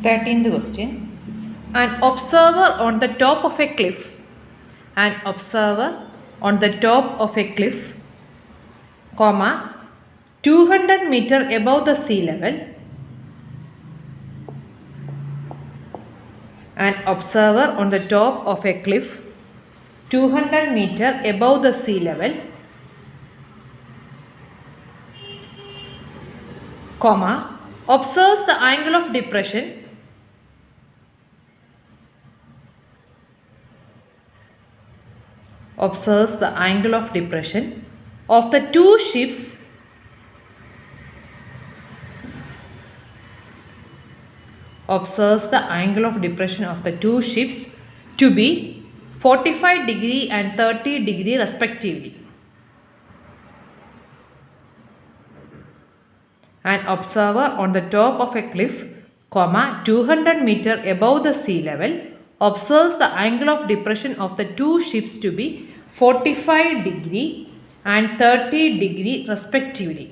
13th question. An observer on the top of a cliff. An observer on the top of a cliff, 200 meter above the sea level. An observer on the top of a cliff, 200 meter above the sea level, observes the angle of depression of the two ships to be 45 degree and 30 degree respectively. An observer on the top of a cliff, 200 meter above the sea level, observes the angle of depression of the two ships to be 45 degree and 30 degree respectively.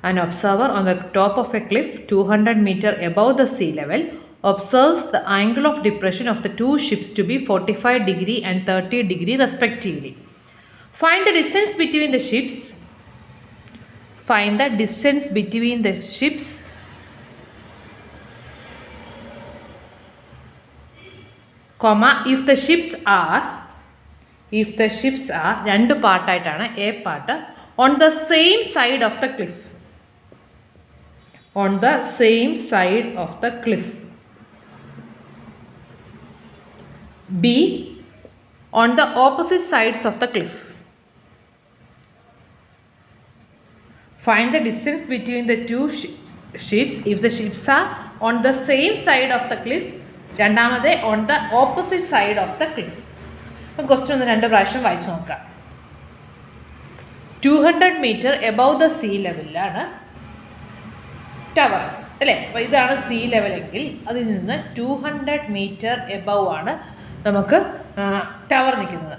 An observer on the top of a cliff, 200 meter above the sea level, observes the angle of depression of the two ships to be 45 degree and 30 degree respectively. Find the distance between the ships. Find the distance between the ships if the ships are രണ്ട് പാർട്ടായിട്ടാണ് a part on the same side of the cliff. On the same side of the cliff. B, on the opposite sides of the cliff. Find the distance between the two ships if the ships are on the same side of the cliff. രണ്ടാമത് on the opposite side of the cliff. അപ്പം question ഒന്ന് രണ്ട് പ്രാവശ്യം വായിച്ചു നോക്കാം. 200 metre above the sea ലെവലിലാണ് tower അല്ലേ. അപ്പോൾ ഇതാണ് സീ ലെവലെങ്കിൽ അതിൽ നിന്ന് 200 മീറ്റർ എബവ് ആണ് നമുക്ക് ടവർ നിൽക്കുന്നത്.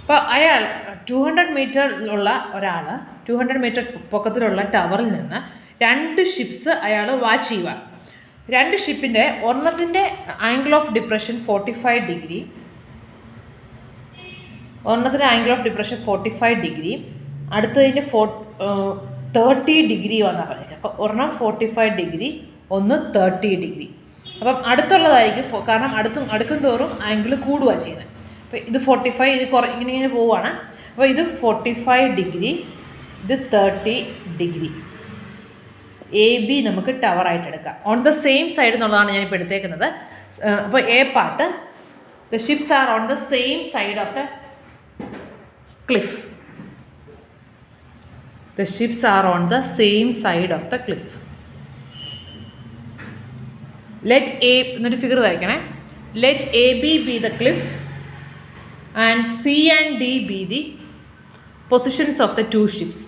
അപ്പോൾ അയാൾ 200 മീറ്ററിലുള്ള ഒരാൾ 200 മീറ്റർ പൊക്കത്തിലുള്ള ടവറിൽ നിന്ന് രണ്ട് ഷിപ്സ് അയാൾ വാച്ച് ചെയ്യുക. രണ്ട് ഷിപ്പിൻ്റെ ഒരെണ്ണത്തിൻ്റെ ആംഗിൾ ഓഫ് ഡിപ്രഷൻ 45 ഡിഗ്രി, ഒരെണ്ണത്തിൻ്റെ ആംഗിൾ ഓഫ് ഡിപ്രഷൻ 45 ഡിഗ്രി, അടുത്തതിൻ്റെ 30 ഡിഗ്രി വന്നാണ് പറഞ്ഞത്. അപ്പോൾ ഒരെണ്ണം 45 ഡിഗ്രി, ഒന്ന് 30 ഡിഗ്രി. അപ്പം അടുത്തുള്ളതായിരിക്കും, കാരണം അടുക്കും തോറും ആംഗിൾ കൂടുക ചെയ്യുന്നത്. അപ്പോൾ ഇത് 45, ഇത് ഇങ്ങനെ പോവുകയാണ്. അപ്പോൾ ഇത് 45 ഡിഗ്രി, ഇത് 30 ഡിഗ്രി. എ ബി നമുക്ക് ടവറായിട്ട് എടുക്കാം. ഓൺ ദ സെയിം സൈഡ് എന്നുള്ളതാണ് ഞാനിപ്പോൾ എടുത്തേക്കുന്നത്. അപ്പോൾ A part, the ships R on the same side of the cliff. The ships are on the same side of the cliff. Let A, എന്നൊരു figure വരയ്ക്കണേ. Let AB be the cliff and C and D be the positions of the two ships.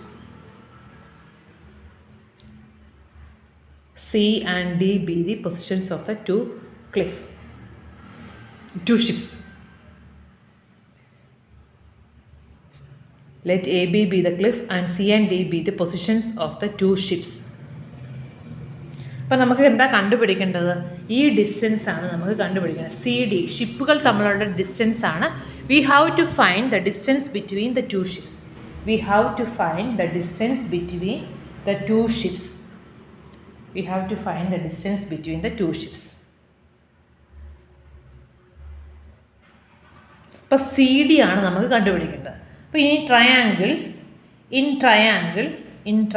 C and D be the positions of the two ships. Let AB be the cliff and C and D be the positions of the two ships. അപ്പോൾ നമുക്ക് എന്താ കണ്ടുപിടിക്കേണ്ടത്? ഈ distance ആണ് നമുക്ക് കണ്ടുപിടിക്കേണ്ടത്. C D ഷിപ്പുകൾ തമ്മിലുള്ള distance ആണ്. We have to find the distance between the two ships. We have to find the distance between the two ships. We have to find the distance between the two ships. അപ്പോൾ C D ആണ് നമുക്ക് കണ്ടുപിടിക്കേണ്ടത്. അപ്പോൾ ഇനി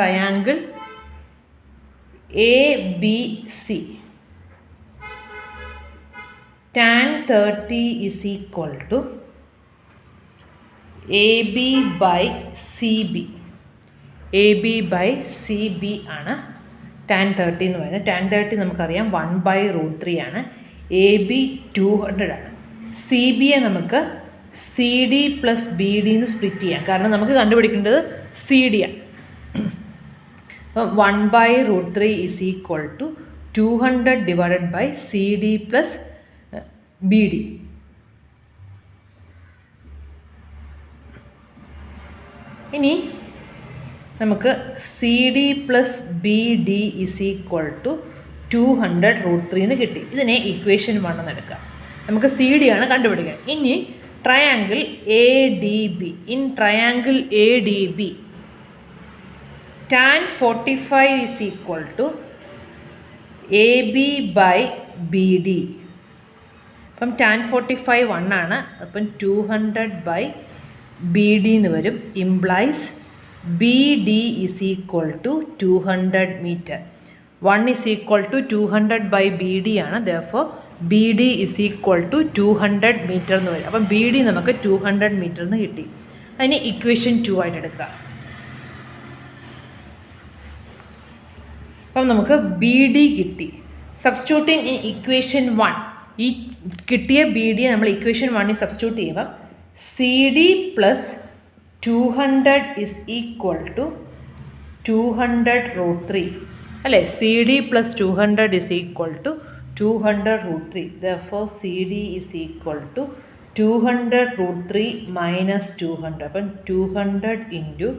triangle A B C tan 30 is equal to AB by CB. AB by CB ആണ് tan 30 എന്ന് പറയുന്നത്. tan 30 നമുക്കറിയാം 1/√3 ആണ്. AB 200 ആണ്. സി ബിയെ നമുക്ക് C D plus B D എന്ന് സ്പ്ലിറ്റ് ചെയ്യാം, കാരണം നമുക്ക് കണ്ടുപിടിക്കേണ്ടത് സി ഡി ആണ്. അപ്പം 1/√3 is equal to 200 divided by C D plus B D. ഇനി നമുക്ക് C D plus B D is equal to 200√3 എന്ന് കിട്ടി. ഇതിനെ ഇക്വേഷൻ 1 എന്ന് എടുക്കാം. നമുക്ക് സി ഡി ആണ് കണ്ടുപിടിക്കാൻ. ഇനി triangle A D B. In triangle A D B tan 45 is equal to A B by B D. അപ്പം tan 45 1 ആണ്. അപ്പം 200 ബി ഡി എന്ന് വരും. Implies B D is equal to 200 metre. 1 is equal to 200 B D ആണ്. Therefore B D is equal to 200 metre എന്ന് വരും. അപ്പം B D നമുക്ക് 200 മീറ്റർ എന്ന് കിട്ടി. അതിന് ഇക്വേഷൻ 2 ആയിട്ട് എടുക്കാം. അപ്പം നമുക്ക് ബി ഡി കിട്ടി. സബ്സ്റ്റിറ്റ്യൂട്ടിങ് ഇൻ ഇക്വേഷൻ 1, ഈ കിട്ടിയ ബി ഡിയെ നമ്മൾ ഇക്വേഷൻ 1ൽ സബ്സ്റ്റിറ്റ്യൂട്ട് ചെയ്യുമ്പോൾ C D plus 200 is equal to 200√3 അല്ലേ. C D plus 200 is equal to 200√3. Therefore C D is equal to 200√3 minus 200. അപ്പം 200 ഇൻറ്റു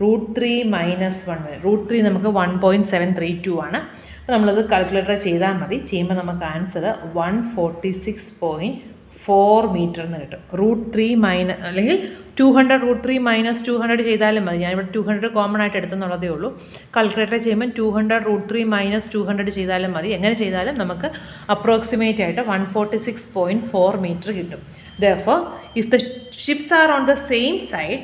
√3 മൈനസ് 1 വരും. √3 നമുക്ക് 1.732 ആണ്. അപ്പോൾ നമ്മളത് കാൽക്കുലേറ്റർ ചെയ്താൽ മതി. ചെയ്യുമ്പോൾ നമുക്ക് ആൻസർ 146.4 മീറ്റർ എന്ന് കിട്ടും. √3 മൈനസ് അല്ലെങ്കിൽ 200√3 മൈനസ് 200 ചെയ്താലും മതി. ഞാനിവിടെ 200 കോമൺ ആയിട്ട് എടുത്തെന്നുള്ളതേ ഉള്ളൂ. കാൽക്കുലേറ്റർ ചെയ്യുമ്പോൾ 200√3 മൈനസ് 200 ചെയ്താലും മതി. എങ്ങനെ ചെയ്താലും നമുക്ക് അപ്രോക്സിമേറ്റ് ആയിട്ട് 146.4 മീറ്റർ കിട്ടും. Therefore, if the ships are on the same side,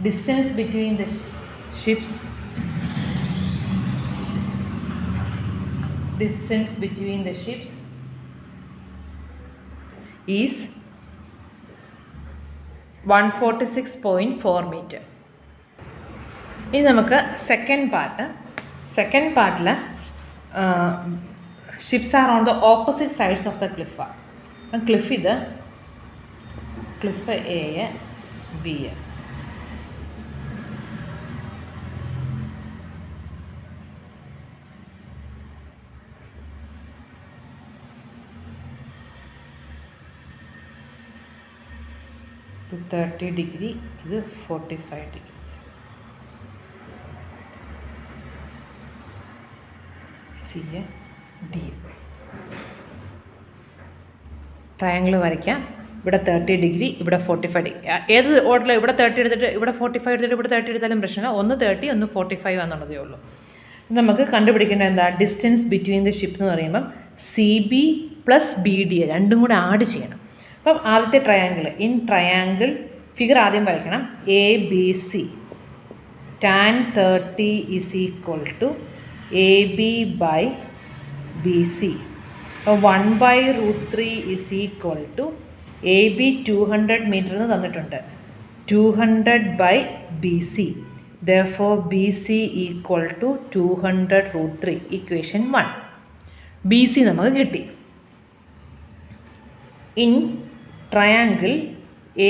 distance between the ships is 146.4 meter. ഇനി നമുക്ക് സെക്കൻഡ് പാർട്ടിൽ ships R on the opposite sides of the cliff. അപ്പം ക്ലിഫ് എ ബി. ഇത് 30 ഡിഗ്രി, ഇത് 45 degree. C A D. Triangle വരയ്ക്കാം. ഇവിടെ 30 degree, ഇവിടെ 45 degree. ഏത് ഓർഡറിൽ ഇവിടെ 30 എടുത്തിട്ട് ഇവിടെ 45 എടുത്തിട്ട് ഇവിടെ 30 എടുത്താലും പ്രശ്നമില്ല. ഒന്ന് 30 ഒന്ന് 45 എന്നുള്ളതേ ഉള്ളൂ. നമുക്ക് കണ്ടുപിടിക്കേണ്ടത് എന്താ? ഡിസ്റ്റൻസ് ബിറ്റ്വീൻ ദ ഷിപ്പ് എന്ന് പറയുമ്പം C B plus B D രണ്ടും കൂടെ ആഡ് ചെയ്യണം. അപ്പം ആദ്യത്തെ ട്രയാങ്കിൾ, ഇൻ ട്രയാങ്കിൾ ഫിഗർ ആദ്യം വരയ്ക്കണം. A B C tan 30 is equal to A B by B C. അപ്പോൾ 1/√3 is equal to A B 200 metre എന്ന് തന്നിട്ടുണ്ട്. 200 B C. Therefore B C equal to 200√3. Equation 1. B C നമുക്ക് കിട്ടി. In triangle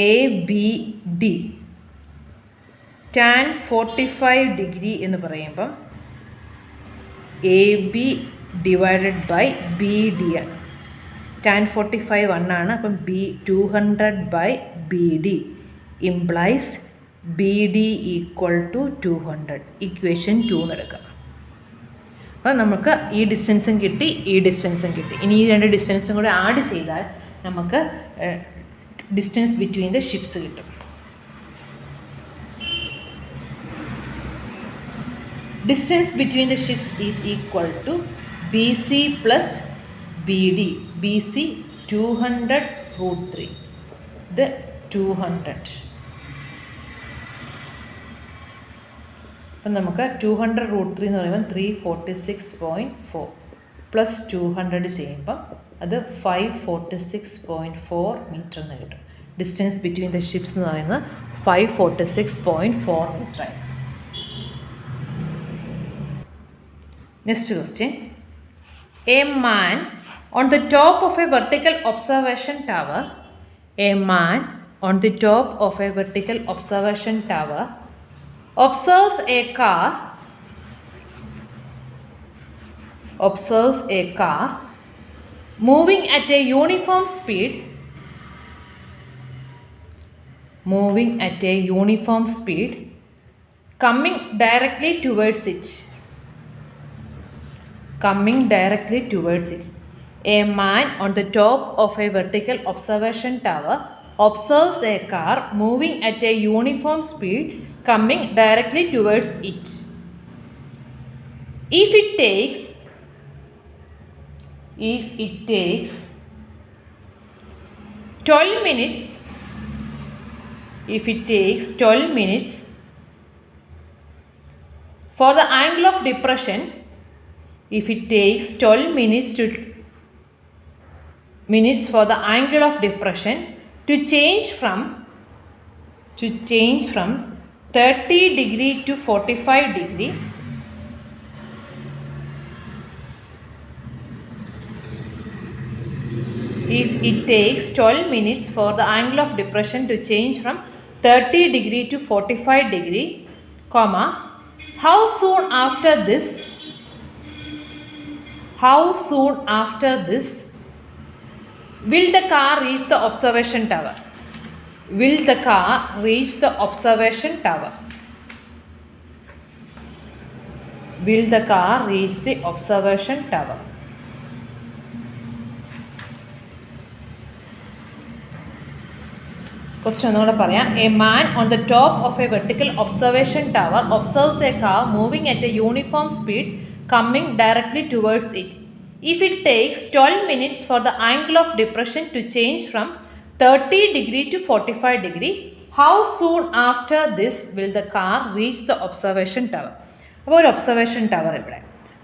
A B D tan 45 degree എന്ന് പറയുമ്പം A B divided by B D ആണ്. tan 45 1 ആണ്. അപ്പം 200 B D implies B D equal to 200. Equation 2 എന്നെടുക്കാം. അപ്പോൾ നമുക്ക് ഈ ഡിസ്റ്റൻസും കിട്ടി, ഈ ഡിസ്റ്റൻസും കിട്ടി. ഇനി ഈ രണ്ട് ഡിസ്റ്റൻസും കൂടെ ആഡ് ചെയ്താൽ നമുക്ക് ഡിസ്റ്റൻസ് ബിറ്റ്വീൻ ദ ഷിപ്സ് കിട്ടും. Distance between the ships is equal to BC plus BD. BC 200√3. The 200. അപ്പം നമുക്ക് 200√3 എന്ന് പറയുമ്പോൾ 346.4 പ്ലസ് 200 ചെയ്യുമ്പം അത് 546.4 മീറ്റർ എന്ന് കിട്ടും. ഡിസ്റ്റൻസ് ബിറ്റ്വീൻ ദ ഷിപ്സ് എന്ന് പറയുന്നത് 546.4 മീറ്റർ ആയി. Next question. A man on the top of a vertical observation tower observes a car moving at a uniform speed, coming directly towards it. A man on the top of a vertical observation tower observes a car moving at a uniform speed coming directly towards it. If it takes 12 minutes for the angle of depression, for the angle of depression to change from 30 degree to 45 degree, if it takes 12 minutes for the angle of depression to change from 30 degree to 45 degree, comma, how soon after this will the car reach the observation tower? Question ഒന്നുകൂടെ പറയാം. A man on the top of a vertical observation tower observes a car moving at a uniform speed coming directly towards it. If it takes 12 minutes for the angle of depression to change from 30 degree to 45 degree, how soon after this will the car reach the observation tower? അപ്പോൾ ഒരു observation tower ഇവിടെ,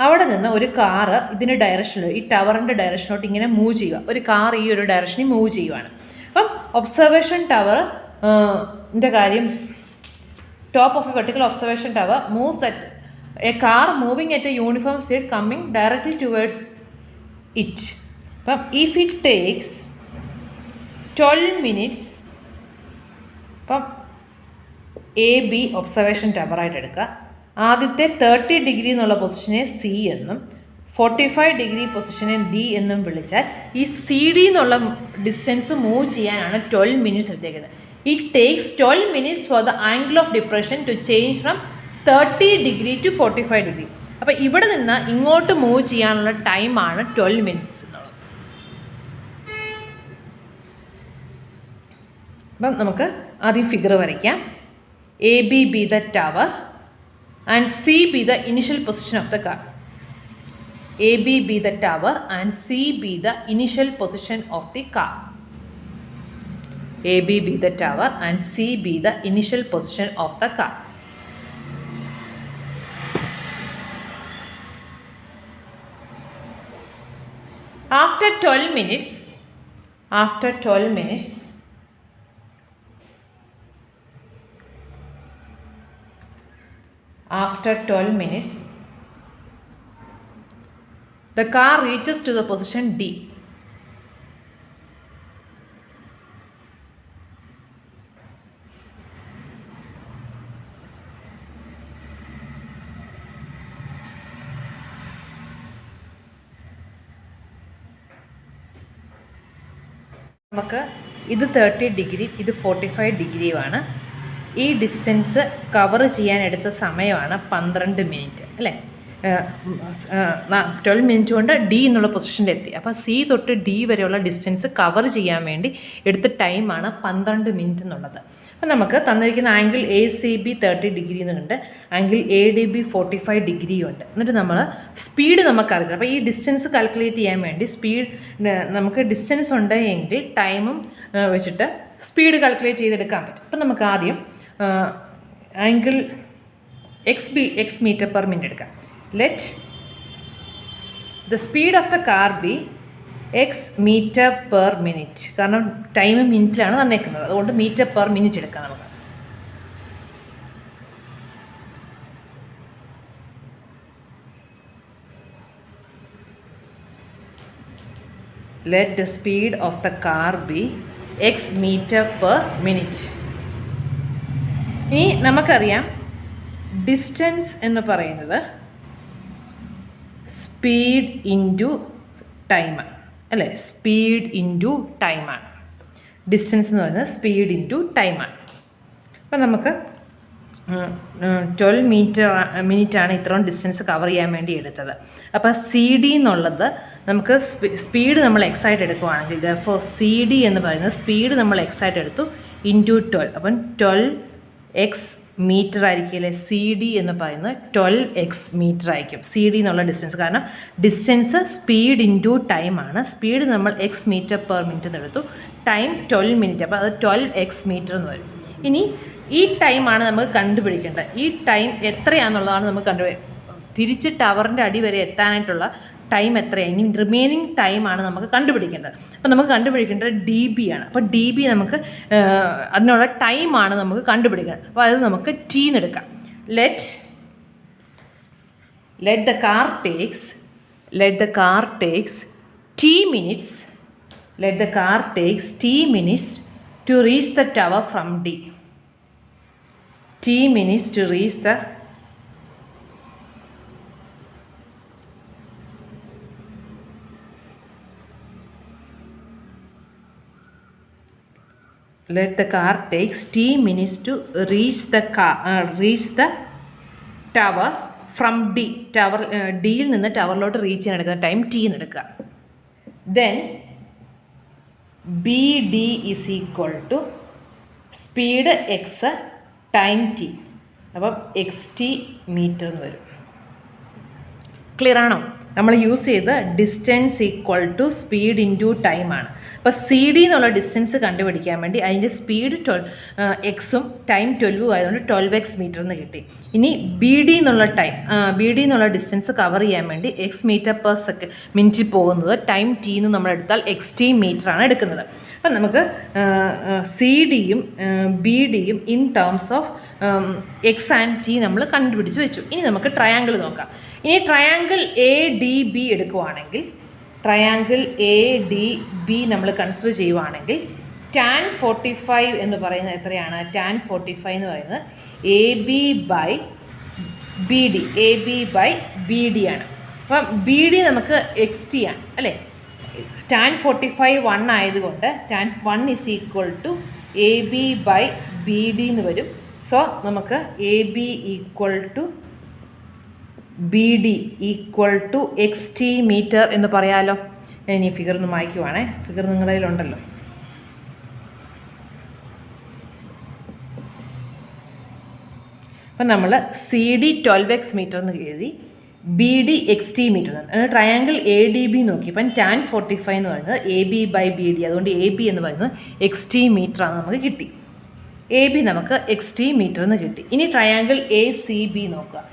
അവിടെ നിന്ന് ഒരു car ഇതിൻ്റെ ഡയറക്ഷനിൽ, ഈ ടവറിൻ്റെ ഡയറക്ഷനിലോട്ട് ഇങ്ങനെ മൂവ് ചെയ്യുക. ഒരു കാർ ഈ ഒരു ഡയറക്ഷനിൽ മൂവ് ചെയ്യുവാണ്. അപ്പം ഒബ്സർവേഷൻ ടവറിൻ്റെ കാര്യം, top of A vertical observation tower moves at A car moving at A uniform speed coming directly towards it. അപ്പം ഇഫ് ഇറ്റ് ടേക്സ് 12 മിനിറ്റ്സ്, അപ്പം AB ഒബ്സർവേഷൻ ടവറായിട്ട് എടുക്കുക. ആദ്യത്തെ 30 ഡിഗ്രി എന്നുള്ള പൊസിഷനെ C എന്നും 45 ഡിഗ്രി പൊസിഷനെ D എന്നും വിളിച്ചാൽ ഈ CD എന്നുള്ള ഡിസ്റ്റൻസ് മൂവ് ചെയ്യാനാണ് 12 മിനിറ്റ്സ് എടുത്തേക്കുന്നത്. It takes 12 minutes for the angle of depression to change from 30 degree to 45 degree. അപ്പോൾ ഇവിടെ നിന്ന് ഇങ്ങോട്ട് മൂവ് ചെയ്യാനുള്ള ടൈമാണ് 12 മിനിറ്റ്സ് എന്നുള്ളത്. അപ്പം നമുക്ക് ആദ്യം ഫിഗർ വരയ്ക്കാം. AB be the tower and C be the initial position of the car. AB be the tower and C be the initial position of the car. AB be the tower and C be the initial position of the car. After 12 minutes, the car reaches to the position D. നമുക്ക് ഇത് 30 degree, ഇത് 45 ഡിഗ്രിയുമാണ്. ഈ distance cover ചെയ്യാൻ എടുത്ത സമയമാണ് 12 minute അല്ലേ. 12 minute കൊണ്ട് D എന്നുള്ള പൊസിഷനിലെത്തി. അപ്പോൾ C തൊട്ട് D വരെയുള്ള ഡിസ്റ്റൻസ് കവർ ചെയ്യാൻ വേണ്ടി എടുത്ത ടൈമാണ് 12 മിനിറ്റ് എന്നുള്ളത്. അപ്പോൾ നമുക്ക് തന്നിരിക്കുന്ന ആംഗിൾ ACB 30 ഡിഗ്രി എന്നുണ്ട്, ആംഗിൾ ADB 45 ഡിഗ്രിയും ഉണ്ട്. എന്നിട്ട് നമ്മൾ സ്പീഡ് നമുക്കറിയാം. അപ്പോൾ ഈ ഡിസ്റ്റൻസ് കാൽക്കുലേറ്റ് ചെയ്യാൻ വേണ്ടി സ്പീഡ് നമുക്ക് ഡിസ്റ്റൻസ് ഉണ്ടെങ്കിൽ ടൈമും വെച്ചിട്ട് സ്പീഡ് കാൽക്കുലേറ്റ് ചെയ്തെടുക്കാൻ പറ്റും. അപ്പോൾ നമുക്ക് ആദ്യം angle x metre per minute എടുക്കാം. Let the speed of the car be x metre per minute. കാരണം ടൈം മിനിറ്റിലാണ് തന്നേക്കുന്നത്, അതുകൊണ്ട് മീറ്റർ പെർ മിനിറ്റ് എടുക്കാം നമുക്ക്. Let the speed of the car be x metre per minute. ഇനി നമുക്കറിയാം distance എന്ന് പറയുന്നത് സ്പീഡ് ഇൻറ്റു ടൈം. അല്ലേ? സ്പീഡ് ഇൻറ്റു ടൈമാണ്. ഡിസ്റ്റൻസ് എന്ന് പറയുന്നത് സ്പീഡ് ഇൻറ്റു ടൈമാണ്. അപ്പം നമുക്ക് 12 മിനിറ്റാണ് ഇത്രയും ഡിസ്റ്റൻസ് കവർ ചെയ്യാൻ വേണ്ടി എടുത്തത്. അപ്പോൾ സി ഡി എന്നുള്ളത് നമുക്ക് സ്പീഡ് നമ്മൾ എക്സായിട്ട് എടുക്കുകയാണെങ്കിൽ ഫോർ സി ഡി എന്ന് പറയുന്നത് സ്പീഡ് നമ്മൾ എക്സായിട്ട് എടുത്തു ഇൻറ്റു 12. അപ്പം 12x മീറ്റർ ആയിരിക്കില്ലേ സി ഡി എന്ന് പറയുന്നത് 12x മീറ്റർ ആയിരിക്കും സി ഡി എന്നുള്ള ഡിസ്റ്റൻസ്. കാരണം ഡിസ്റ്റൻസ് സ്പീഡ് ഇൻറ്റു ടൈമാണ്. സ്പീഡ് നമ്മൾ എക്സ് മീറ്റർ പെർ മിനിറ്റ് എന്ന് എടുത്തു, ടൈം 12 മിനിറ്റ്, അപ്പോൾ അത് 12x മീറ്റർ എന്ന് വരും. ഇനി ഈ ടൈമാണ് നമുക്ക് കണ്ടുപിടിക്കേണ്ടത്. ഈ ടൈം എത്രയാണെന്നുള്ളതാണ് നമുക്ക് തിരിച്ച് ടവറിൻ്റെ അടി വരെ എത്താനായിട്ടുള്ള ടൈം എത്രയാണ്, ഇനി റിമൈനിങ് ടൈമാണ് നമുക്ക് കണ്ടുപിടിക്കേണ്ടത്. അപ്പോൾ നമുക്ക് കണ്ടുപിടിക്കേണ്ടത് ഡി ബി ആണ്. അപ്പോൾ ഡി ബി നമുക്ക് അതിനുള്ള ടൈമാണ് നമുക്ക് കണ്ടുപിടിക്കേണ്ടത്. അപ്പോൾ അത് നമുക്ക് ടി എന്ന് എടുക്കാം. Let the car takes T minutes to reach the tower from D. T minutes to reach the let the car takes T minutes to reach the tower from D. Tower D യിൽ നിന്ന് ടവറിലോട്ട് reach ചെയ്യാൻ എടുക്കുന്ന time T എന്ന് എടുക്കുക. Then B D is equal to speed x time t. അപ്പം x t metre എന്ന് വരും. Clear ആണോ? നമ്മൾ യൂസ് ചെയ്ത് distance equal to speed into ടൈമാണ്. അപ്പോൾ സി ഡി എന്നുള്ള ഡിസ്റ്റൻസ് കണ്ടുപിടിക്കാൻ വേണ്ടി അതിൻ്റെ സ്പീഡ് എക്സും ടൈം 12 ആയതുകൊണ്ട് 12x മീറ്റർ എന്ന് കിട്ടി. ഇനി ബി ഡി എന്നുള്ള ഡിസ്റ്റൻസ് കവർ ചെയ്യാൻ വേണ്ടി എക്സ് മീറ്റർ പെർ മിനിറ്റിൽ പോകുന്നത് ടൈം ടി എന്ന് നമ്മൾ എടുത്താൽ എക്സ് ടി മീറ്ററാണ് എടുക്കുന്നത്. അപ്പം നമുക്ക് സി ഡിയും ബി ഡിയും in terms of X and T നമ്മൾ കണ്ടുപിടിച്ച് വെച്ചു. ഇനി നമുക്ക് ട്രയാങ്കിൾ നോക്കാം. ഇനി ട്രയാങ്കിൾ എ ഡി ബി എടുക്കുവാണെങ്കിൽ നമ്മൾ കൺസിഡർ ചെയ്യുവാണെങ്കിൽ tan 45 എന്ന് പറയുന്നത് എത്രയാണ്? tan 45 എന്ന് പറയുന്നത് A B by B D ആണ്. അപ്പം ബി ഡി നമുക്ക് എക്സ് ടി ആണ് അല്ലേ? tan 45 1 ആയതുകൊണ്ട് tan 1 is equal to A B by B D എന്ന് വരും. സോ നമുക്ക് A B equal to B D equal to x t metre എന്ന് പറയാമല്ലോ. ഇനി ഫിഗർ ഒന്ന് മായ്ക്കുവാണേ. ഫിഗർ നിങ്ങളുടെ കയ്യിലുണ്ടല്ലോ. അപ്പം നമ്മൾ സി ഡി 12x മീറ്റർ എന്ന് എഴുതി, B D x t metre എന്ന്. ട്രയാങ്കിൾ എ ഡി ബി നോക്കി. അപ്പം tan 45 എന്ന് പറയുന്നത് A B by B D, അതുകൊണ്ട് എ ബി എന്ന് പറയുന്നത് എക്സ് ടി മീറ്ററാണ് നമുക്ക് കിട്ടി. എ ബി നമുക്ക് എക്സ് ടി മീറ്റർ എന്ന് കിട്ടി. ഇനി ട്രയാങ്കിൾ എ സി ബി നോക്കുക.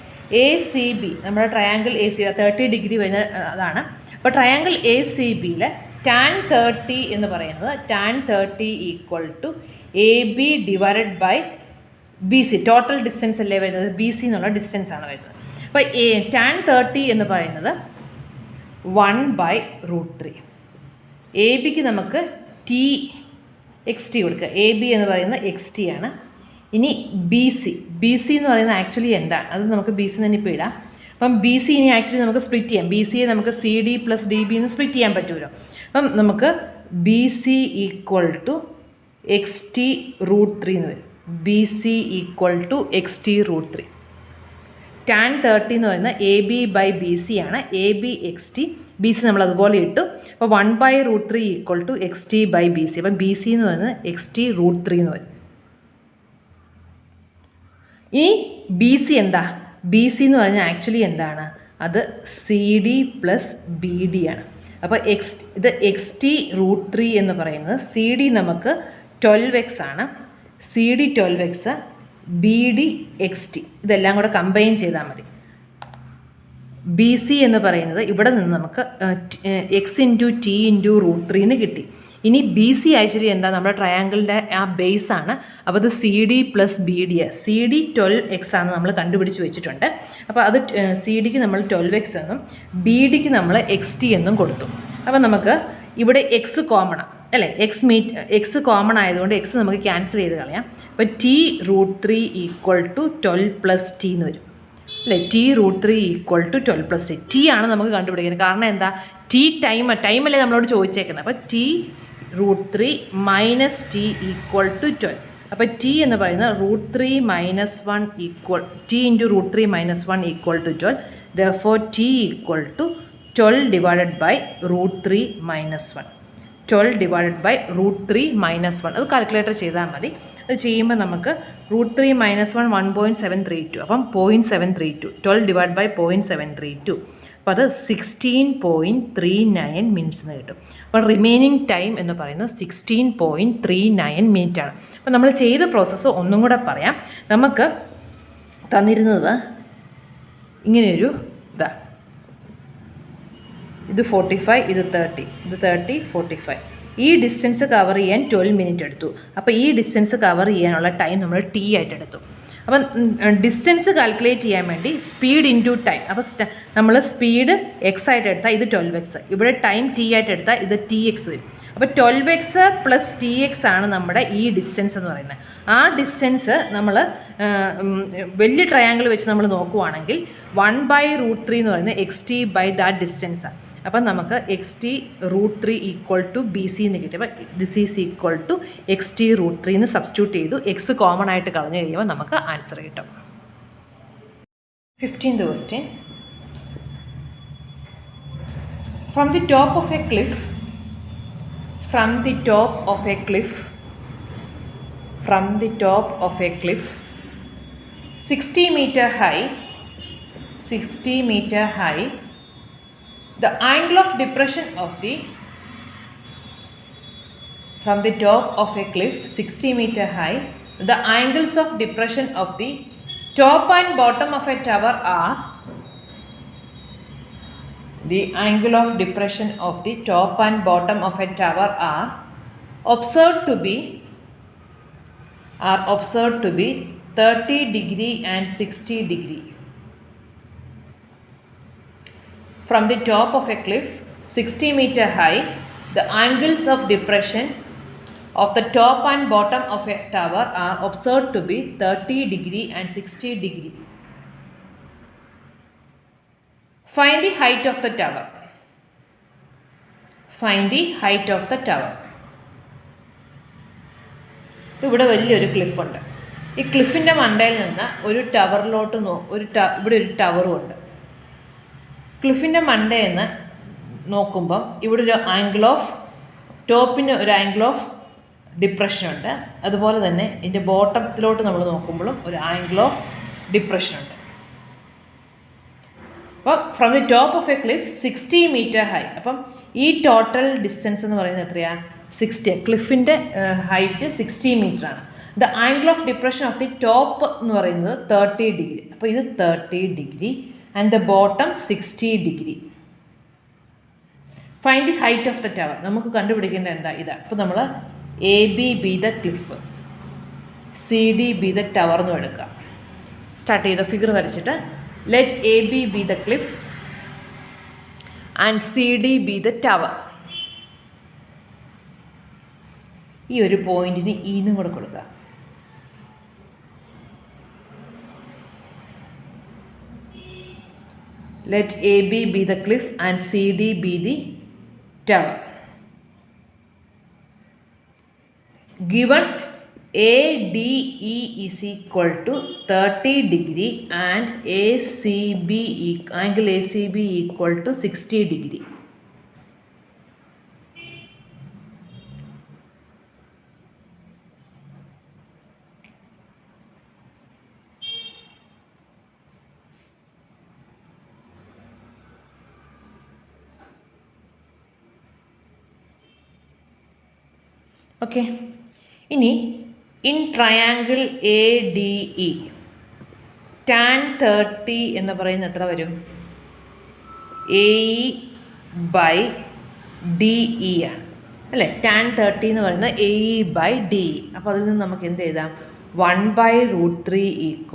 എ സി ബി നമ്മുടെ ട്രയാങ്കിൾ എ സി 30 ഡിഗ്രി വരുന്ന അതാണ്. അപ്പോൾ ട്രയാങ്കിൾ എ സി ബിയിൽ tan 30 എന്ന് പറയുന്നത് tan 30 equal to A B divided by B C. Total distance അല്ലേ വരുന്നത്? ബി സി എന്നുള്ള ഡിസ്റ്റൻസ് ആണ് വരുന്നത്. അപ്പോൾ tan 30 എന്ന് പറയുന്നത് 1/√3. എ ബിക്ക് നമുക്ക് ടി എക്സ് ടി കൊടുക്കുക. എ ബി എന്ന് പറയുന്നത് എക്സ് ടി ആണ്. ഇനി ബി സി എന്ന് പറയുന്നത് ആക്ച്വലി എന്താണ്? അത് നമുക്ക് ബി സി തന്നെ ഇപ്പോൾ ഇടാം. അപ്പം ബി സി ഇനി ആക്ച്വലി നമുക്ക് സ്പ്ലിറ്റ് ചെയ്യാം. ബി സിയെ നമുക്ക് C D plus D B എന്ന് സ്പ്ലിറ്റ് ചെയ്യാൻ പറ്റുമല്ലോ. അപ്പം നമുക്ക് B C equal to x t √3 എന്ന് വരും. B C equal to x t √3. tan 30 എന്ന് പറയുന്നത് A B by B C ആണ്. A B x t, B C നമ്മൾ അതുപോലെ ഇട്ടു. അപ്പോൾ 1/√3 equal to x t by B C. അപ്പം ബി സി എന്ന് പറയുന്നത് എക്സ് ടി √3 എന്ന് വരും. ഇനി ബി സി എന്താ? ബി സി എന്ന് പറഞ്ഞാൽ ആക്ച്വലി എന്താണ്? അത് C D plus B D ആണ്. അപ്പോൾ ഇത് എക്സ് ടി √3 എന്ന് പറയുന്നത് സി ഡി നമുക്ക് 12x ആണ്. C D 12x, B D x T ഇതെല്ലാം കൂടെ കമ്പൈൻ ചെയ്താൽ മതി. ബി സി എന്ന് പറയുന്നത് ഇവിടെ നിന്ന് നമുക്ക് എക്സ് ഇൻറ്റു ടി ഇൻറ്റു √3 എന്ന് കിട്ടി. ഇനി ബി സി ആക്ച്വലി എന്താ? നമ്മുടെ ട്രയാങ്കിളിൻ്റെ ആ ബേസ് ആണ്. അപ്പോൾ അത് C D plus B D. C D 12x ആണ് നമ്മൾ കണ്ടുപിടിച്ച് വെച്ചിട്ടുണ്ട്. അപ്പോൾ അത് സി ഡിക്ക് നമ്മൾ 12x എന്നും ബി ഡിക്ക് നമ്മൾ എക്സ് ടി എന്നും കൊടുത്തു. അപ്പോൾ നമുക്ക് ഇവിടെ എക്സ് കോമൺ അല്ലേ? എക്സ് കോമൺ ആയതുകൊണ്ട് എക്സ് നമുക്ക് ക്യാൻസൽ ചെയ്ത് കളയാം. അപ്പോൾ t √3 equal to 12 plus t എന്ന് വരും. അല്ലേ, T√3 = 12 + t. T ആണ് നമുക്ക് കണ്ടുപിടിക്കുന്നത്. കാരണം എന്താ, ടൈമല്ലേ നമ്മളോട് ചോദിച്ചേക്കുന്നത്. അപ്പോൾ T√3 - t = 12. അപ്പോൾ T എന്ന് പറയുന്നത് √3 - 1 T × √3 - 1 = 12. Therefore T = 12 divided by √3 - 1. 12 divided by √3 - 1. അത് കാൽക്കുലേറ്റർ ചെയ്താൽ മതി. അത് ചെയ്യുമ്പോൾ നമുക്ക് √3 - 1 1.732. അപ്പം 0.732. 12 divided by 0.732. അപ്പോൾ അത് 16.39 മിനിറ്റ്സ് എന്ന് കിട്ടും. അപ്പോൾ റിമൈനിങ് ടൈം എന്ന് പറയുന്നത് 16.39 മിനിറ്റ് ആണ്. അപ്പോൾ നമ്മൾ ചെയ്ത പ്രോസസ്സ് ഒന്നും കൂടെ പറയാം. നമുക്ക് തന്നിരുന്നത് ഇങ്ങനെയൊരു ഇത് 45, ഇത് 30, ഇത് 30, 45. ഈ ഡിസ്റ്റൻസ് കവർ ചെയ്യാൻ 12 മിനിറ്റ് എടുത്തു. അപ്പോൾ ഈ ഡിസ്റ്റൻസ് കവർ ചെയ്യാനുള്ള ടൈം നമ്മൾ T ആയിട്ട് എടുത്തു. അപ്പം ഡിസ്റ്റൻസ് കാൽക്കുലേറ്റ് ചെയ്യാൻ വേണ്ടി സ്പീഡ് ഇൻറ്റു ടൈം. അപ്പോൾ നമ്മൾ സ്പീഡ് എക്സ് ആയിട്ട് എടുത്താൽ ഇത് 12x, ഇവിടെ ടൈം T ആയിട്ട് എടുത്താൽ ഇത് TX വരും. അപ്പോൾ 12x + TX ആണ് നമ്മുടെ ഈ ഡിസ്റ്റൻസ് എന്ന് പറയുന്നത്. ആ ഡിസ്റ്റൻസ് നമ്മൾ വലിയ ട്രയാങ്കിൾ വെച്ച് നമ്മൾ നോക്കുവാണെങ്കിൽ 1/√3 എന്ന് പറയുന്നത് XT ബൈ ദാറ്റ് ഡിസ്റ്റൻസാണ്. അപ്പം നമുക്ക് XT√3 = BC എന്ന് കിട്ടി. അപ്പോൾ this is equal to XT√3 എന്ന് സബ്സ്റ്റിറ്റ്യൂട്ട് ചെയ്തു. എക്സ് കോമൺ ആയിട്ട് കളഞ്ഞു കഴിയുമ്പോൾ നമുക്ക് ആൻസർ കിട്ടും. 15th question. From the top of a cliff 60 meter high, the angle of depression of the from the top of a cliff 60 meter high, the angles of depression of the top and bottom of a tower are the angle of depression of the top and bottom of a tower are observed to be 30 degree and 60 degree. From the top of a cliff 60 meter high, the angles of depression of the top and bottom of a tower are observed to be 30 degree and 60 degree. Find the height of the tower. ഇവിടെ വലിയൊരു ക്ലിഫുണ്ട്. ഈ ക്ലിഫിൻ്റെ മണ്ടയിൽ നിന്ന് ഒരു ടവറിലോട്ട് ഇവിടെ ഒരു ടവറും ഉണ്ട്. ക്ലിഫിൻ്റെ മണ്ടയിൽ നിന്ന് നോക്കുമ്പം ഇവിടെ ഒരു ടോപ്പിന് ഒരു ആംഗിൾ ഓഫ് ഡിപ്രഷൻ ഉണ്ട്. അതുപോലെ തന്നെ ഇതിൻ്റെ ബോട്ടത്തിലോട്ട് നമ്മൾ നോക്കുമ്പോഴും ഒരു ആംഗിൾ ഓഫ് ഡിപ്രഷൻ ഉണ്ട്. അപ്പോൾ from the top of A cliff 60 meter high. അപ്പം ഈ ടോട്ടൽ ഡിസ്റ്റൻസ് എന്ന് പറയുന്നത് എത്രയാണ്? 60. ക്ലിഫിൻ്റെ ഹൈറ്റ് 60 meter ആണ്. The angle of depression of the top എന്ന് പറയുന്നത് 30 degree. അപ്പോൾ ഇത് 30 degree and the bottom 60 degree. Find the height of the tower. നമുക്ക് കണ്ടുപിടിക്കേണ്ടത് എന്താ? ഇതാണ്. അപ്പോൾ നമ്മൾ AB be the cliff, CD be the tower എന്ന് എടുക്കാം. സ്റ്റാർട്ട് ചെയ്ത ഫിഗർ വരച്ചിട്ട് let AB be the cliff and CD be the tower. ഈ ഒരു പോയിന്റിന് ഇന്നും കൂടെ കൊടുക്കുക. let AB be the cliff and CD be the tower. Given ADE is equal to 30 degree and angle ACB equal to 60 degree. Okay. ഇനി in triangle ADE tan 30 എന്ന് പറയുന്നത് എത്ര വരും? AE/DE ആണ് അല്ലേ? tan 30 എന്ന് പറയുന്നത് AE/DE. അപ്പോൾ അതിൽ നിന്ന് നമുക്ക് എന്ത് എഴുതാം? 1/√3 =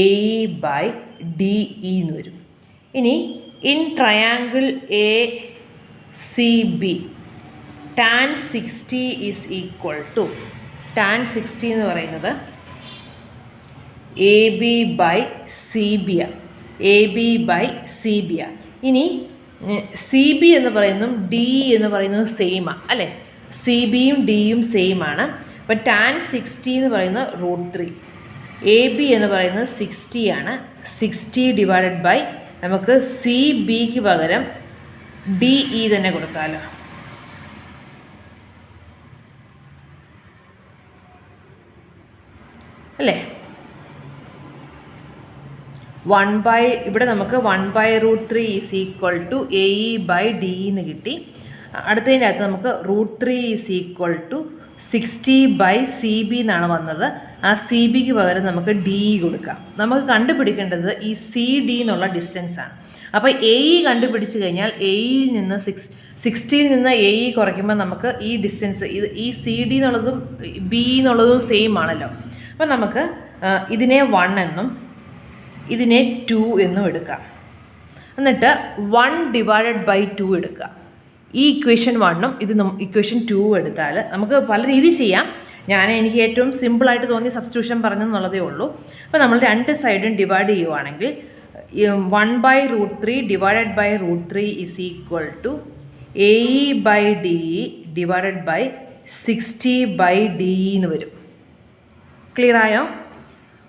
AE/DE എന്ന് വരും. ഇനി in triangle ACB tan 60 is equal to tan 60 എന്ന് പറയുന്നത് A B by C B ആണ്. A B by C B ആണ്. ഇനി സി ബി എന്ന് പറയുന്നതും ഡി എന്ന് പറയുന്നത് സെയിമാണ് അല്ലേ? സി ബിയും ഡിയും സെയിം ആണ്. അപ്പോൾ ടാൻ 60 എന്ന് പറയുന്നത് √3. എ ബി എന്ന് പറയുന്നത് 60 ആണ്. 60 ഡിവൈഡഡ് ബൈ നമുക്ക് സി ബിക്ക് പകരം ഡി ഇ തന്നെ കൊടുക്കാമല്ലോ. അല്ലേ? ഇവിടെ നമുക്ക് 1/√3 is equal to A E by D എന്ന് കിട്ടി. അടുത്തതിൻ്റെ അകത്ത് നമുക്ക് √3 is equal to 60 by C B എന്നാണ് വന്നത്. ആ സി ബിക്ക് പകരം നമുക്ക് ഡി ഇ കൊടുക്കാം. നമുക്ക് കണ്ടുപിടിക്കേണ്ടത് ഈ സി ഡി എന്നുള്ള ഡിസ്റ്റൻസ് ആണ്. അപ്പോൾ എ ഇ കണ്ടുപിടിച്ച് കഴിഞ്ഞാൽ എ ഇയിൽ നിന്ന് 60യിൽ നിന്ന് എ ഇ കുറയ്ക്കുമ്പോൾ നമുക്ക് ഈ ഡിസ്റ്റൻസ് ഈ സി ഡി എന്നുള്ളതും ബി എന്നുള്ളതും സെയിം ആണല്ലോ. അപ്പം നമുക്ക് ഇതിനെ 1 എന്നും ഇതിനെ 2 എന്നും എടുക്കാം. എന്നിട്ട് 1 ഡിവൈഡഡ് ബൈ 2 എടുക്കുക. ഈ ഇക്വേഷൻ 1ഉം ഇത് ഇക്വേഷൻ 2 എടുത്താൽ നമുക്ക് പല രീതി ചെയ്യാം. എനിക്ക് ഏറ്റവും സിമ്പിളായിട്ട് തോന്നിയ സബ്സ്റ്റിറ്റ്യൂഷൻ പറഞ്ഞെന്നുള്ളതേ ഉള്ളൂ. അപ്പോൾ നമ്മൾ രണ്ട് സൈഡും ഡിവൈഡ് ചെയ്യുവാണെങ്കിൽ 1/√3 divided by √3 is equal to A E by D E divided by 60 by D E എന്ന് വരും. ക്ലിയർ ആയോ?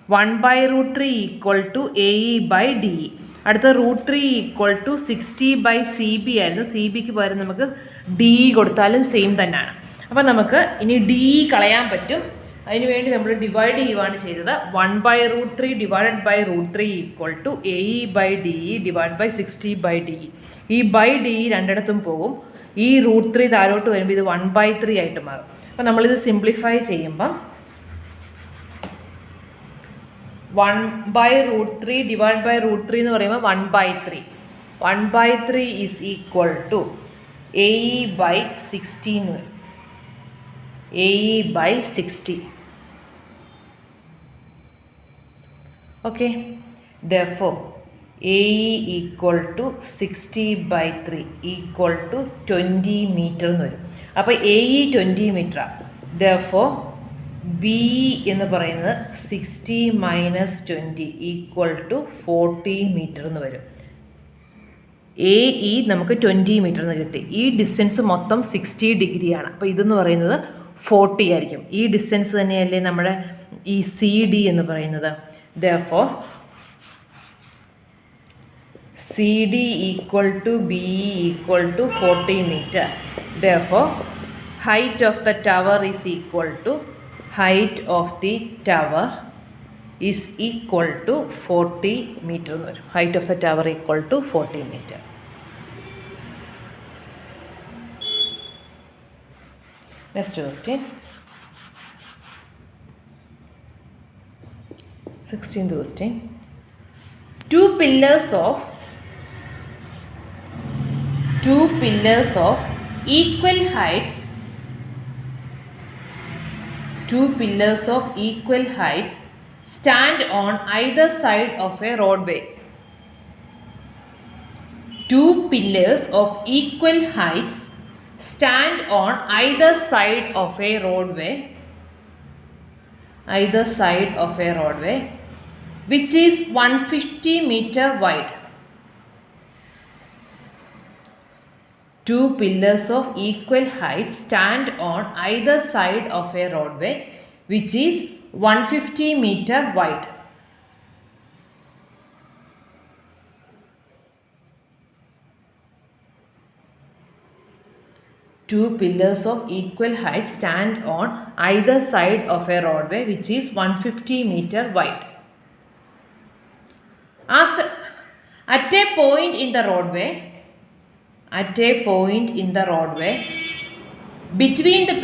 1/√3 equal to A E by D E. അടുത്ത √3 equal to 60 by C B ആയിരുന്നു. സി ബിക്ക് പകരം നമുക്ക് ഡി ഇ കൊടുത്താലും same തന്നെയാണ്. അപ്പം നമുക്ക് ഇനി ഡി ഇ കളയാൻ പറ്റും. അതിനുവേണ്ടി നമ്മൾ ഡിവൈഡ് ചെയ്യുകയാണ് ചെയ്തത്. 1/√3 divided by √3 equal to A E by D E divide by 60 by D E. ഈ ബൈ ഡി ഇ രണ്ടിടത്തും പോകും. ഈ √3 താഴോട്ട് വരുമ്പോൾ ഇത് 1/3 ആയിട്ട് മാറും. അപ്പം നമ്മളിത് സിംപ്ലിഫൈ ചെയ്യുമ്പം 1/√3 ഡിവൈഡ് ബൈ √3 എന്ന് പറയുമ്പോൾ 1/3. 1/3 is equal to A E by 60 എന്ന് വരും. A E by 60. Okay. Therefore A E equal to 60 by 3 equal to 20 metre എന്ന് വരും. അപ്പോൾ എ ഇ 20 മീറ്ററാണ്. ദെർഫോർ ബി എന്ന് പറയുന്നത് 60 മൈനസ് 20 ഈക്വൽ ടു 40 മീറ്റർ എന്ന് വരും. എ ഇ നമുക്ക് 20 മീറ്റർ എന്ന് കിട്ടി. ഈ ഡിസ്റ്റൻസ് മൊത്തം 60 ഡിഗ്രിയാണ്. അപ്പോൾ ഇതെന്ന് പറയുന്നത് 40 ആയിരിക്കും. ഈ ഡിസ്റ്റൻസ് തന്നെയല്ലേ നമ്മുടെ ഈ സി ഡി എന്ന് പറയുന്നത്. Therefore C D equal to B E equal to 40 metre. Therefore height of the tower is equal to height of the tower is equal to 40 meter എന്ന് വരും. height of the tower equal to 40 meter. Next question. 16th question. Two pillars of equal heights stand on either side of a roadway. Two pillars of equal heights stand on either side of a roadway, which is 150 meter wide. Two pillars of equal height stand on either side of a roadway which is 150 meter wide. Two pillars of equal height stand on either side of a roadway which is 150 meter wide. At a point in the roadway, between the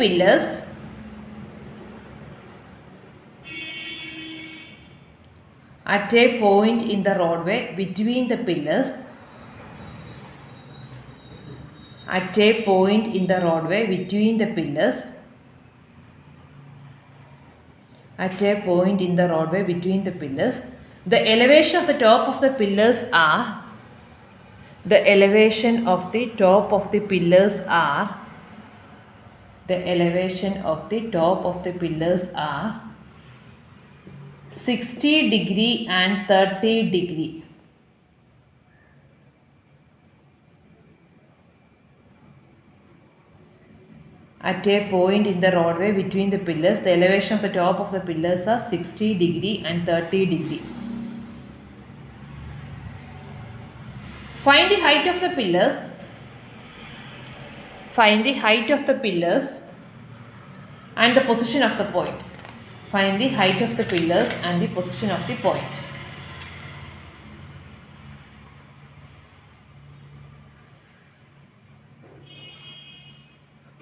pillars, the elevation of the top of the pillars are the elevation of the top of the pillars are 60 60 degree and 30 degree. At a point in the roadway between the pillars, the elevation of the top of the pillars are 60 degree and 30 degree. Find the height of the pillars. Find the height of the pillars and the position of the point. Find the height of the pillars and the position of the point.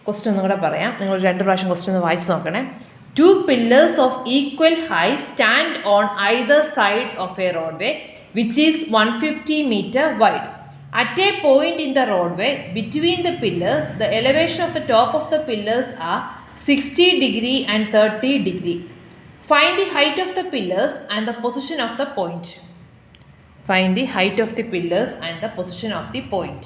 Question ഒന്നുകൂടെ പറയാം. നിങ്ങൾ രണ്ട് പ്രാവശ്യം question ഒന്ന് വായിച്ച് നോക്കണേ. 2 pillars of equal height stand on either side of a roadway which is 150 meter wide. At a point in the roadway between the pillars, the elevation of the top of the pillars are 60 degree and 30 degree. Find the height of the pillars and the position of the point. Find the height of the pillars and the position of the point.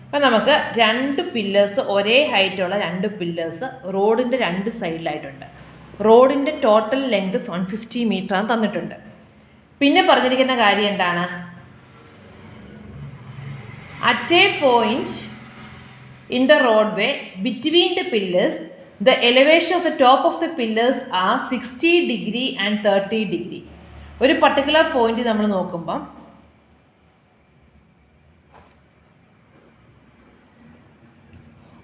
അപ്പോൾ നമുക്ക് രണ്ട് pillars, ഒരേ ഹൈറ്റുള്ള രണ്ട് pillars റോഡിൻ്റെ രണ്ട് സൈഡിലായിട്ടുണ്ട്. റോഡിൻ്റെ total length 150 മീറ്ററാണ് തന്നിട്ടുണ്ട്. പിന്നെ പറഞ്ഞിരിക്കുന്ന കാര്യം എന്താണ്? At a point in the roadway between the pillars, the elevation of the top of the pillars are 60 degree and 30 degree. ഒരു പർട്ടിക്കുലർ പോയിന്റ് നമ്മൾ നോക്കുമ്പം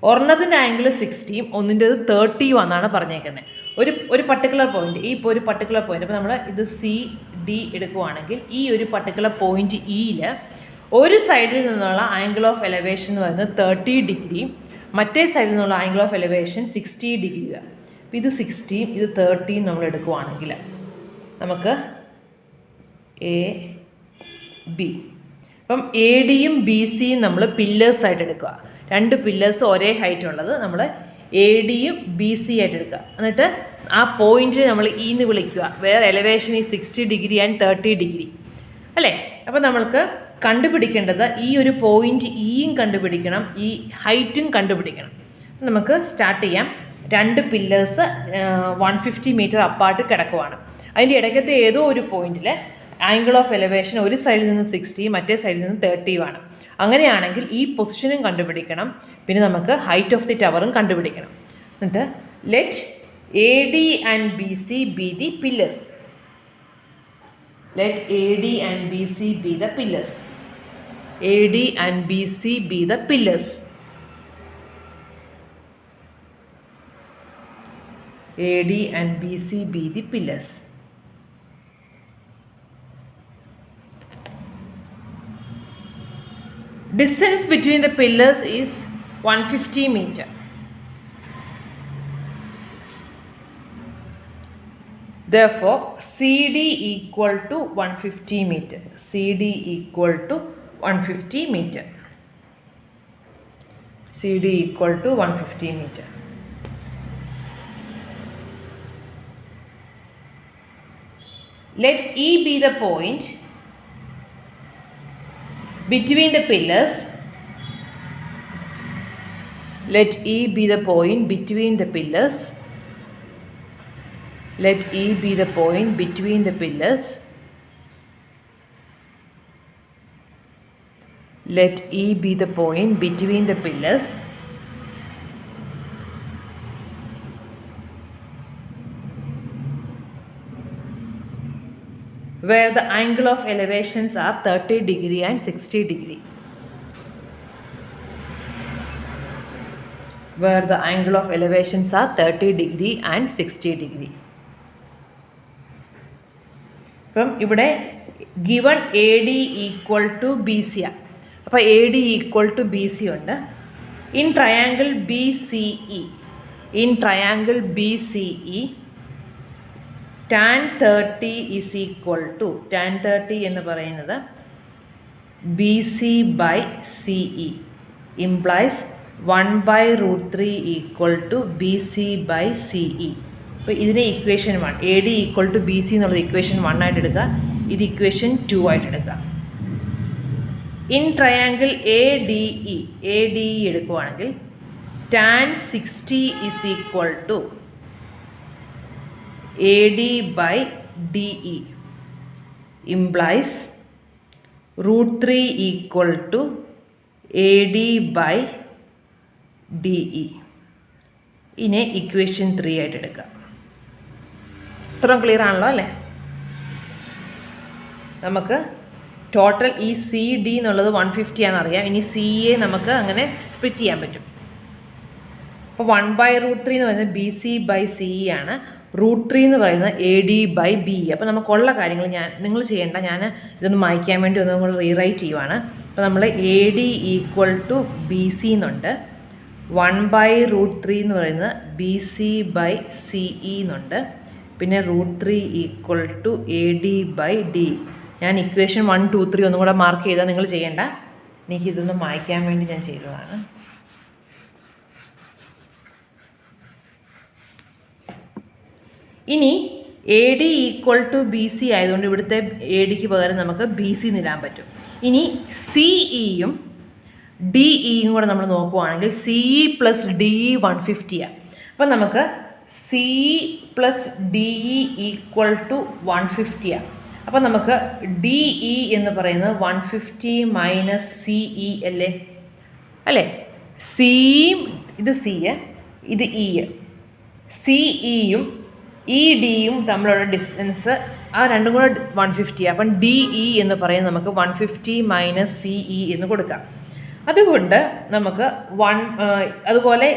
ഒരെണ്ണത്തിൻ്റെ ആംഗിൾ 60യും ഒന്നിൻ്റെത് 30യും എന്നാണ് പറഞ്ഞേക്കുന്നത്. ഒരു പർട്ടിക്കുലർ പോയിന്റ്, ഈ ഇപ്പോൾ ഒരു പർട്ടിക്കുലർ പോയിന്റ്, അപ്പോൾ നമ്മൾ ഇത് CD എടുക്കുവാണെങ്കിൽ ഈ ഒരു പർട്ടിക്കുലർ പോയിന്റ് ഇയിൽ ഒരു സൈഡിൽ നിന്നുള്ള ആംഗിൾ ഓഫ് എലവേഷൻ എന്ന് പറയുന്നത് 30 ഡിഗ്രി, മറ്റേ സൈഡിൽ നിന്നുള്ള ആംഗിൾ ഓഫ് എലവേഷൻ 60 ഡിഗ്രിയാണ്. അപ്പോൾ ഇത് 60യും ഇത് 30യും നമ്മൾ എടുക്കുവാണെങ്കിൽ നമുക്ക് AB. അപ്പം ADയും BCയും നമ്മൾ പില്ലേഴ്സായിട്ട് എടുക്കുക. രണ്ട് പില്ലേഴ്സ് ഒരേ ഹൈറ്റ് ഉള്ളത് നമ്മൾ ADയും BC ആയിട്ട് എടുക്കുക. എന്നിട്ട് ആ പോയിന്റിനെ നമ്മൾ എന്ന് വിളിക്കുക. വേറെ എലവേഷൻ ഈ 60 ഡിഗ്രി ആൻഡ് 30 ഡിഗ്രി അല്ലേ. അപ്പോൾ നമ്മൾക്ക് കണ്ടുപിടിക്കേണ്ടത് ഈ ഒരു പോയിന്റ് ഇയും കണ്ടുപിടിക്കണം, ഈ ഹൈറ്റും കണ്ടുപിടിക്കണം. നമുക്ക് സ്റ്റാർട്ട് ചെയ്യാം. രണ്ട് പില്ലേഴ്സ് 150 മീറ്റർ അപ്പാർട്ട് കിടക്കുവാണ്. അതിൻ്റെ ഇടയ്ക്കത്തെ ഏതോ ഒരു പോയിന്റിൽ ആംഗിൾ ഓഫ് എലവേഷൻ ഒരു സൈഡിൽ നിന്ന് 60 മറ്റേ സൈഡിൽ നിന്ന് 30 അങ്ങനെയാണെങ്കിൽ ഈ പൊസിഷനും കണ്ടുപിടിക്കണം, പിന്നെ നമുക്ക് ഹൈറ്റ് ഓഫ് ദി ടവറും കണ്ടുപിടിക്കണം. എന്നിട്ട് let AD and BC be the pillars. Let AD and BC B the pillars. AD and BC B the pillars. AD and BC be the pillars. Distance between the pillars is 150 meter. Therefore, CD equal to 150 meter. CD equal to 150 meter. CD equal to 150 meter. Let E be the point between the pillars. Let E be the point between the pillars. Let E be the point between the pillars. Let E be the point between the pillars. Where the angle of elevations are 30 degree and 60 degree. Where the angle of elevations are 30 degree and 60 degree. അപ്പം ഇവിടെ given AD equal to BC ആണ്. അപ്പോൾ AD equal to BC ഉണ്ട്. In triangle BCE, in triangle BCE tan 30 is equal to, tan 30 എന്ന് പറയുന്നത് BC by CE implies 1/√3 equal to BC by CE. അപ്പോൾ ഇതിനെ equation 1, AD equal to BC എന്നുള്ളത് equation 1 ആയിട്ട് എടുക്കുക, ഇത് ഇക്വേഷൻ 2 ആയിട്ട് എടുക്കുക. ഇൻ ട്രയാങ്കിൾ ADE എടുക്കുവാണെങ്കിൽ tan 60 is equal to AD by DE implies √3 equal to AD by DE. ഇതിനെ ഇക്വേഷൻ 3 ആയിട്ട് എടുക്കാം. ഇത്രയും ക്ലിയർ ആണല്ലോ അല്ലേ? നമുക്ക് ടോട്ടൽ ഈ CD എന്നുള്ളത് 150 ആണെന്നറിയാം. ഇനി CA നമുക്ക് അങ്ങനെ സ്പ്ലിറ്റ് ചെയ്യാൻ പറ്റും. അപ്പോൾ 1/√3 എന്ന് പറയുന്നത് BC by CE ആണ്. √3 എന്ന് പറയുന്നത് AD by BE. അപ്പോൾ നമുക്കുള്ള കാര്യങ്ങൾ നിങ്ങൾ ചെയ്യേണ്ട, ഞാൻ ഇതൊന്ന് മായ്ക്കാൻ വേണ്ടി ഒന്ന് നമ്മൾ റീറൈറ്റ് ചെയ്യുവാണ്. അപ്പോൾ നമ്മൾ AD ഈക്വൽ ടു BC എന്നുണ്ട്, 1/√3 എന്ന് പറയുന്നത് BC by CE എന്നുണ്ട്, പിന്നെ √3 equal to AD by DE. ഞാൻ ഇക്വേഷൻ 1, 2, 3 ഒന്നും കൂടെ മാർക്ക് ചെയ്താൽ നിങ്ങൾ ചെയ്യേണ്ട, എനിക്കിതൊന്ന് മായ്ക്കാൻ വേണ്ടി ഞാൻ ചെയ്തതാണ്. ഇനി AD ഈക്വൽ ടു BC ആയതുകൊണ്ട് ഇവിടുത്തെ ADക്ക് പകരം നമുക്ക് BC നിടാൻ പറ്റും. ഇനി CEയും DEയും കൂടെ നമ്മൾ നോക്കുവാണെങ്കിൽ CE പ്ലസ് DE 150ആണ്. അപ്പം നമുക്ക് CE plus DE equal to 150ആണ്. അപ്പം നമുക്ക് DE എന്ന് പറയുന്നത് 150 മൈനസ് CE അല്ലേ? സിയും ഇത് C, ഇത് E. CEയും DEയും തമ്മിലുള്ള ഡിസ്റ്റൻസ് ആ രണ്ടും കൂടെ 150. അപ്പം DE എന്ന് പറയുന്നത് നമുക്ക് 150 മൈനസ് CE എന്ന് കൊടുക്കാം. അതുകൊണ്ട് നമുക്ക് അതുപോലെ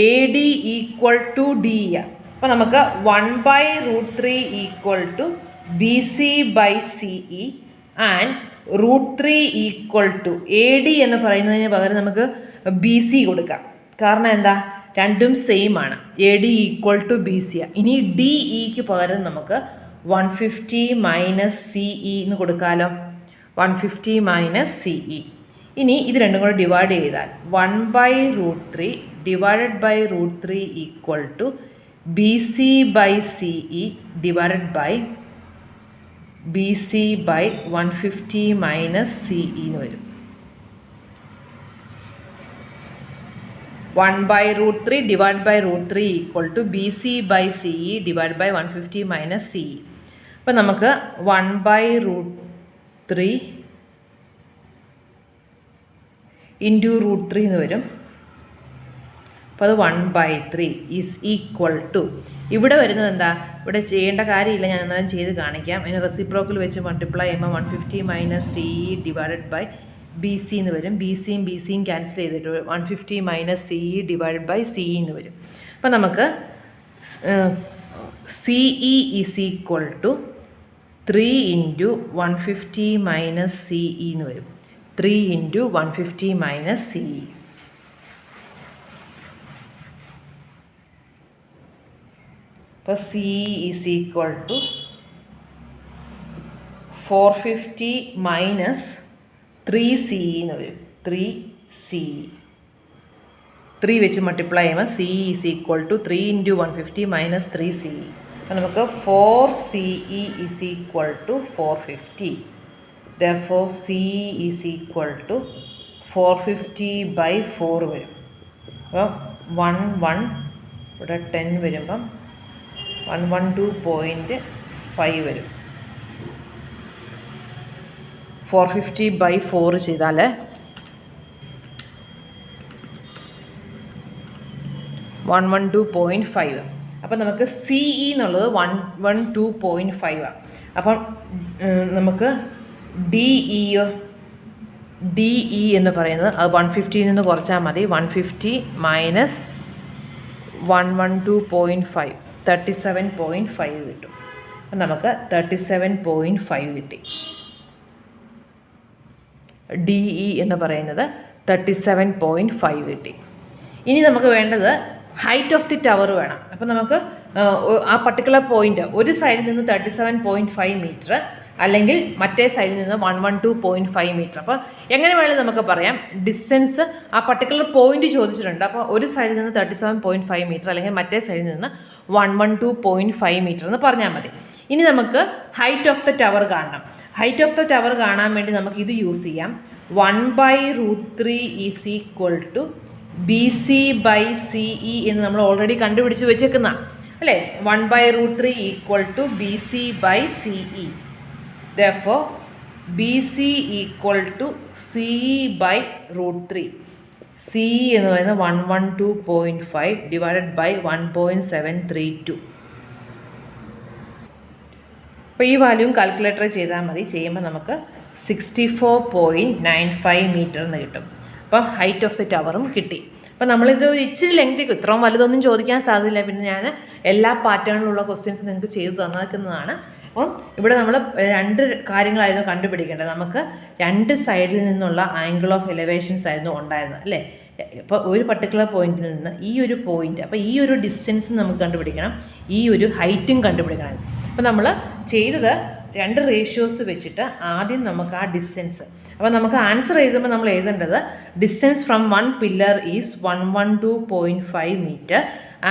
AD ഈക്വൽ ടു DE. അപ്പം നമുക്ക് 1/√3 equal to BC by CE and √3 equal to AD എന്ന് പറയുന്നതിന് പകരം നമുക്ക് BC കൊടുക്കാം. കാരണം എന്താ? രണ്ടും സെയിം ആണ്. AD equal to BC. ഇനി DEക്ക് പകരം നമുക്ക് 150 മൈനസ് CE എന്ന് കൊടുക്കാമല്ലോ, 150 മൈനസ് CE. ഇനി ഇത് രണ്ടും കൂടെ ഡിവൈഡ് ചെയ്താൽ 1/√3 divided by √3 equal to BC by CE divided by BC by 150 minus CE എന്ന് വരും. 1/√3 divide by √3 equal to BC by CE divide by 150 minus CE. അപ്പം നമുക്ക് 1/√3 ഇൻറ്റു √3 എന്ന് വരും. അപ്പോൾ അത് 1/3 ഈസ് ഈക്വൽ ടു, ഇവിടെ വരുന്നത് എന്താ? ഇവിടെ ചെയ്യേണ്ട കാര്യമില്ല, ഞാൻ എന്നാലും ചെയ്ത് കാണിക്കാം. അതിന് റെസിപ്രോക്കൽ വെച്ച് മൾട്ടിപ്ലൈ ചെയ്യുമ്പോൾ 150 minus CE divided by BC എന്ന് വരും. BCയും ക്യാൻസൽ ചെയ്തിട്ട് 150 minus CE divided by CE എന്ന് വരും. അപ്പം നമുക്ക് CE is equal to 3 into 150 minus CE എന്ന് വരും. 3 ഇൻറ്റു 150 മൈനസ് CE. അപ്പോൾ CE is equal to 450 minus 3CE എന്ന് വരും. 3CE 3 വെച്ച് മൾട്ടിപ്ലൈ ചെയ്യുമ്പോൾ CE is equal to 3 into 150 minus 3CE. അപ്പോൾ നമുക്ക് 4CE is equal to 450. Therefore CE is equal to 450/4 വരും. അപ്പോൾ 1 ഇവിടെ 10 വരുമ്പം 112.5 വരും. 450/4 ചെയ്താൽ 112.5. അപ്പം നമുക്ക് CE എന്നുള്ളത് 112.5 ആണ്. അപ്പം നമുക്ക് DE എന്ന് പറയുന്നത് അത് 150 നിന്ന് കുറച്ചാൽ മതി. 150 മൈനസ് 112.5 37.5 കിട്ടും. അപ്പം നമുക്ക് 37.5 കിട്ടി. DE എന്ന് പറയുന്നത് 37.5 കിട്ടി. ഇനി നമുക്ക് വേണ്ടത് ഹൈറ്റ് ഓഫ് ദി ടവർ വേണം. അപ്പം നമുക്ക് ആ പർട്ടിക്കുലർ പോയിൻ്റ് ഒരു സൈഡിൽ നിന്ന് 37.5 മീറ്റർ അല്ലെങ്കിൽ മറ്റേ സൈഡിൽ നിന്ന് 112.5 മീറ്റർ. അപ്പോൾ എങ്ങനെ വേണമെങ്കിലും നമുക്ക് പറയാം ഡിസ്റ്റൻസ് ആ പർട്ടിക്കുലർ പോയിന്റ് ചോദിച്ചിട്ടുണ്ട്. അപ്പോൾ ഒരു സൈഡിൽ നിന്ന് 37.5 മീറ്റർ അല്ലെങ്കിൽ മറ്റേ സൈഡിൽ നിന്ന് 112.5 മീറ്റർ എന്ന് പറഞ്ഞാൽ മതി. ഇനി നമുക്ക് ഹൈറ്റ് ഓഫ് ദ ടവർ കാണണം. ഹൈറ്റ് ഓഫ് ദ ടവർ കാണാൻ വേണ്ടി നമുക്ക് ഇത് യൂസ് ചെയ്യാം. 1/√3 is equal to BC by CE എന്ന് നമ്മൾ ഓൾറെഡി കണ്ടുപിടിച്ച് വെച്ചേക്കുന്ന അല്ലേ? 1/√3 equal to BC/CE. Therefore BC equal to CE/√3. CE എന്ന് പറയുന്നത് 112.5 ഡിവൈഡഡ് ബൈ 1.732. അപ്പോൾ ഈ വാല്യൂം കാൽക്കുലേറ്റർ ചെയ്താൽ മതി. ചെയ്യുമ്പോൾ നമുക്ക് 64.95 മീറ്റർ എന്ന് കിട്ടും. അപ്പം ഹൈറ്റ് ഓഫ് ദി ടവറും കിട്ടി. അപ്പോൾ നമ്മളിത് ഇച്ചിരി ലെങ്തി, ഇത്രയും വലുതൊന്നും ചോദിക്കാൻ സാധ്യതയില്ല. പിന്നെ ഞാൻ എല്ലാ പാറ്റേണിലുള്ള ക്വസ്റ്റ്യൻസ് നിങ്ങൾക്ക് ചെയ്ത് തന്നേക്കുന്നതാണ്. അപ്പം ഇവിടെ നമ്മൾ 2 കാര്യങ്ങളായിരുന്നു കണ്ടുപിടിക്കേണ്ടത്. നമുക്ക് 2 സൈഡിൽ നിന്നുള്ള ആംഗിൾ ഓഫ് എലിവേഷൻസ് ആയിരുന്നു ഉണ്ടായിരുന്നത്, അല്ലേ? അപ്പോൾ ഒരു പർട്ടിക്കുലർ പോയിന്റിൽ നിന്ന് ഈ ഒരു പോയിന്റ്, അപ്പോൾ ഈ ഒരു ഡിസ്റ്റൻസ് നമുക്ക് കണ്ടുപിടിക്കണം, ഈ ഒരു ഹൈറ്റും കണ്ടുപിടിക്കണം. അപ്പോൾ നമ്മൾ ചെയ്തത് 2 റേഷ്യോസ് വെച്ചിട്ട് ആദ്യം നമുക്ക് ആ ഡിസ്റ്റൻസ്, അപ്പോൾ നമുക്ക് ആൻസർ എഴുതുമ്പോൾ നമ്മൾ എഴുതേണ്ടത് distance from 1 pillar is 112.5 metre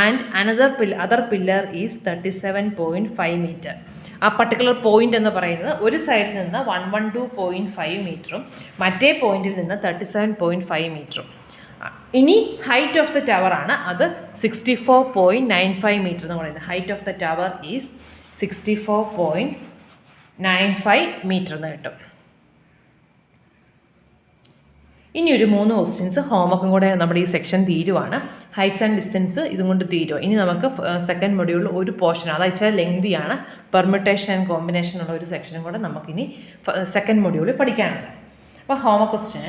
and other pillar is 37.5 metre. ആ പർട്ടിക്കുലർ പോയിന്റ് എന്ന് പറയുന്നത് ഒരു സൈഡിൽ നിന്ന് 112.5 മീറ്ററും മറ്റേ പോയിന്റിൽ നിന്ന് 37.5 മീറ്ററും. ഇനി ഹൈറ്റ് ഓഫ് ദ ടവർ ആണ്, അത് 64.95 മീറ്റർ എന്ന് പറയുന്നത്. Height of the tower is 64.95 metre എന്ന് കിട്ടും. ഇനി ഒരു 3 ക്വസ്റ്റ്യൻസ് ഹോംവർക്കും കൂടെ നമ്മുടെ ഈ സെക്ഷൻ തീരുവാണ്. ഹൈറ്റ്സ് ആൻഡ് ഡിസ്റ്റൻസ് ഇതും കൊണ്ട് തീരുക. ഇനി നമുക്ക് സെക്കൻഡ് മൊഡ്യൂളിൽ ഒരു പോർഷൻ, അത് ഇച്ചിരി ലെങ്തിയാണ്, പെർമ്യൂട്ടേഷൻ ആൻഡ് കോമ്പിനേഷൻ ഉള്ള ഒരു സെക്ഷനും കൂടെ നമുക്കിനി സെക്കൻഡ് മൊഡ്യൂളിൽ പഠിക്കാനുണ്ട്. അപ്പോൾ homework question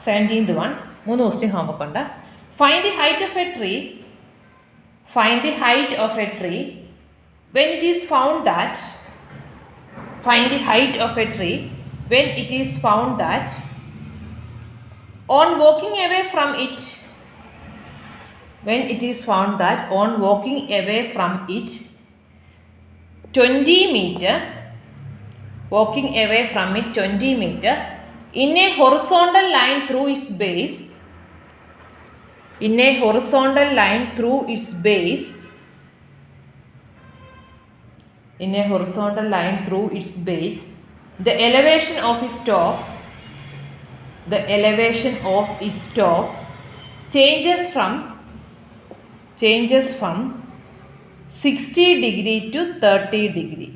17th one, 3 question homework ഉണ്ട്. Find the height of a tree. Find the height of a tree when it is found that. Find the height of a tree when it is found that on walking away from it, when it is found that on walking away from it 20 meter, walking away from it 20 meter in a horizontal line through its base, in a horizontal line through its base, in a horizontal line through its base, the elevation of its top, the elevation of its top changes from 60 degree to 30 degree.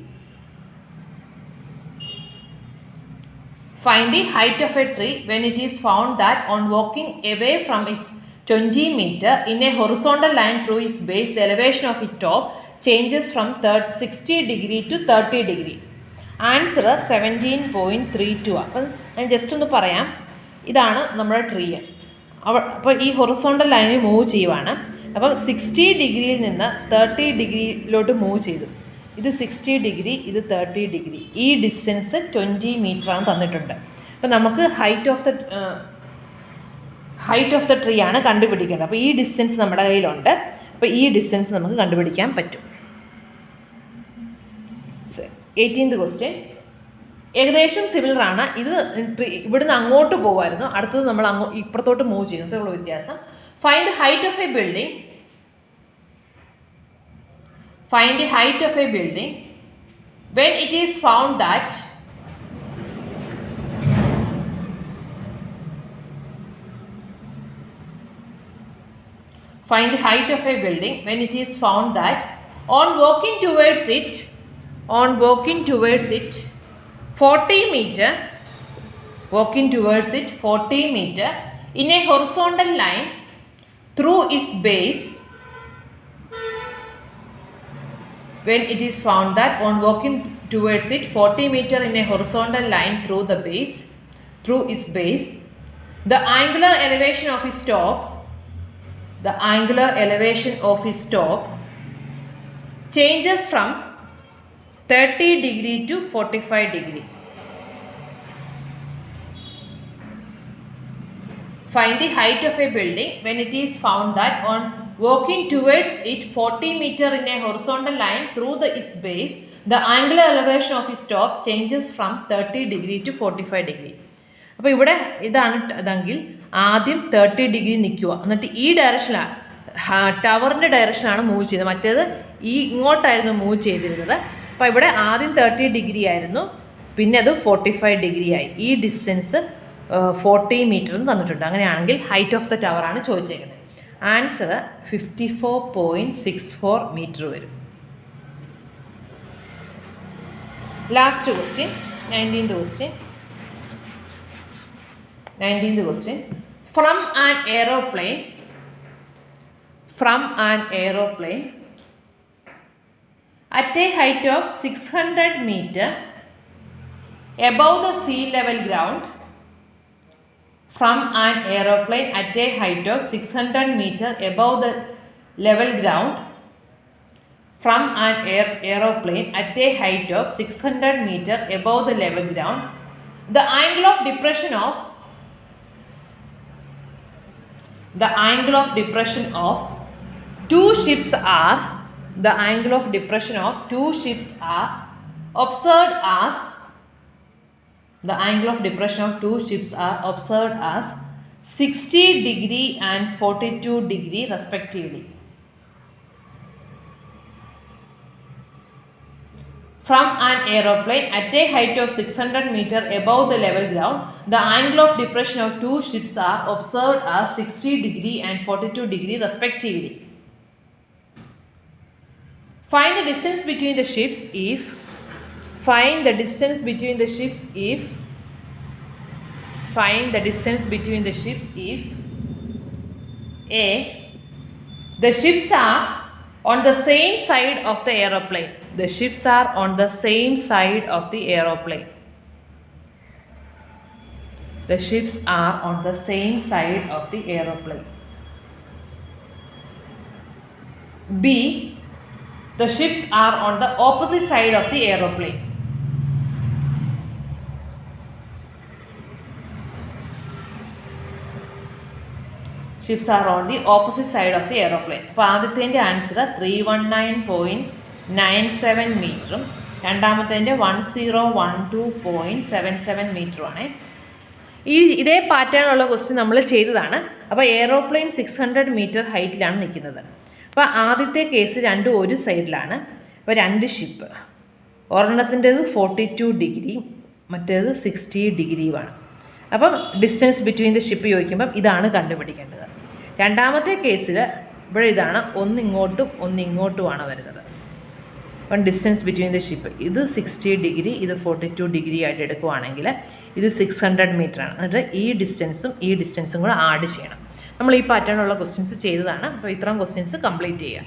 Find the height of a tree when it is found that on walking away from its 20 meter in a horizontal line through its base, the elevation of its top changes from 60 degree to 30 degree. Answer 17.32. അപ്പം ഞാൻ just ഒന്ന് പറയാം. ഇതാണ് നമ്മുടെ tree. അപ്പോൾ ഈ horizontal ലൈനിൽ move ചെയ്യുവാണ്. അപ്പം 60 ഡിഗ്രിയിൽ നിന്ന് 30 ഡിഗ്രിയിലോട്ട് മൂവ് ചെയ്തു. ഇത് 60 ഡിഗ്രി, ഇത് 30 ഡിഗ്രി. ഈ ഡിസ്റ്റൻസ് 20 മീറ്റർ ആണ് തന്നിട്ടുണ്ട്. അപ്പം നമുക്ക് ഹൈറ്റ് ഓഫ് ദ ട്രീ ആണ് കണ്ടുപിടിക്കേണ്ടത്. അപ്പോൾ ഈ ഡിസ്റ്റൻസ് നമ്മുടെ കയ്യിലുണ്ട്. അപ്പോൾ ഈ ഡിസ്റ്റൻസ് നമുക്ക് കണ്ടുപിടിക്കാൻ പറ്റും. 18th ക്വസ്റ്റ്യൻ ഏകദേശം സിമിലർ ആണ്. ഇത് ഇവിടുന്ന് അങ്ങോട്ട് പോകുമായിരുന്നു, അടുത്തത് നമ്മൾ ഇപ്പുറത്തോട്ട് മൂവ് ചെയ്യുന്നതുള്ള വ്യത്യാസം. Find the height of A building. Find the height of A building when it is found that find the height of a building when it is found that on walking towards it 40 meter, walking towards it 40 meter in a horizontal line through its base, when it is found that on walking towards it 40 meter in a horizontal line through its base, the angular elevation of its top changes from 30 degree to 45 degree. Find the height of a building when it is found that on walking towards it 40 meter in a horizontal line through its base, the angular elevation of its top changes from 30 degree to 45 degree. അപ്പോൾ ഇവിടെ ഇതാണ് അതെങ്കിൽ ആദ്യം 30 degree നിൽക്കുക, എന്നിട്ട് ഈ ഡയറക്ഷനിലാണ്, ടവറിൻ്റെ ഡയറക്ഷനാണ് move ചെയ്തത്. മറ്റേത് ഇങ്ങോട്ടായിരുന്നു move ചെയ്തിരുന്നത്. അപ്പോൾ ഇവിടെ ആദ്യം 30 ഡിഗ്രി ആയിരുന്നു, പിന്നെ അത് 45 ഡിഗ്രി ആയി. ഈ ഡിസ്റ്റൻസ് 40 മീറ്റർ എന്ന് തന്നിട്ടുണ്ട്. അങ്ങനെയാണെങ്കിൽ ഹൈറ്റ് ഓഫ് ദ ടവർ ആണ് ചോദിച്ചേക്കുന്നത്. ആൻസർ 54.64 മീറ്റർ വരും. Last question, 19th question. From an aeroplane at a height of 600 meter above the sea level ground, from an aeroplane at a height of 600 meter above the level ground, from an aeroplane at a height of 600 meter above the level ground, the angle of depression of two ships are observed as 60 degree and 42 degree respectively. From an aeroplane at a height of 600 meter above the level ground, the angle of depression of two ships are observed as 60 degree and 42 degree respectively. Find the distance between the ships if A. The ships are on the same side of the aeroplane. B. The ships are on the opposite side of the aeroplane. അപ്പോൾ ആദ്യത്തേൻ്റെ answer 319.97 മീറ്ററും രണ്ടാമത്തേൻ്റെ 1012.77 മീറ്ററുമാണ്. ഇതേ പാറ്റേണുള്ള question നമ്മൾ ചെയ്തതാണ്. അപ്പോൾ aeroplane 600 metre ഹൈറ്റിലാണ് നിൽക്കുന്നത്. അപ്പോൾ ആദ്യത്തെ case രണ്ടും ഒരു സൈഡിലാണ്. അപ്പോൾ രണ്ട് ഷിപ്പ്, ഒരെണ്ണത്തിൻ്റേത് 42 ഡിഗ്രി, മറ്റേത് 60 ഡിഗ്രിയുമാണ്. അപ്പം ഡിസ്റ്റൻസ് ബിറ്റ്വീൻ ദ ഷിപ്പ് ചോദിക്കുമ്പം ഇതാണ് കണ്ടുപിടിക്കേണ്ടത്. രണ്ടാമത്തെ കേസിൽ ഇവിടെ ഇതാണ്, ഒന്നിങ്ങോട്ടുമാണ് വരുന്നത്. അപ്പം ഡിസ്റ്റൻസ് ബിറ്റ്വീൻ ദ ഷിപ്പ് ഇത് 60 ഡിഗ്രി, ഇത് 42 ഡിഗ്രി ആയിട്ട് എടുക്കുവാണെങ്കിൽ ഇത് 600 മീറ്ററാണ്. എന്നിട്ട് ഈ ഡിസ്റ്റൻസും കൂടെ ആഡ് ചെയ്യണം. നമ്മൾ ഈ പാറ്റേണുള്ള ക്വസ്റ്റ്യൻസ് ചെയ്തതാണ്. അപ്പോൾ ഇത്രയും ക്വസ്റ്റ്യൻസ് കംപ്ലീറ്റ് ചെയ്യുക.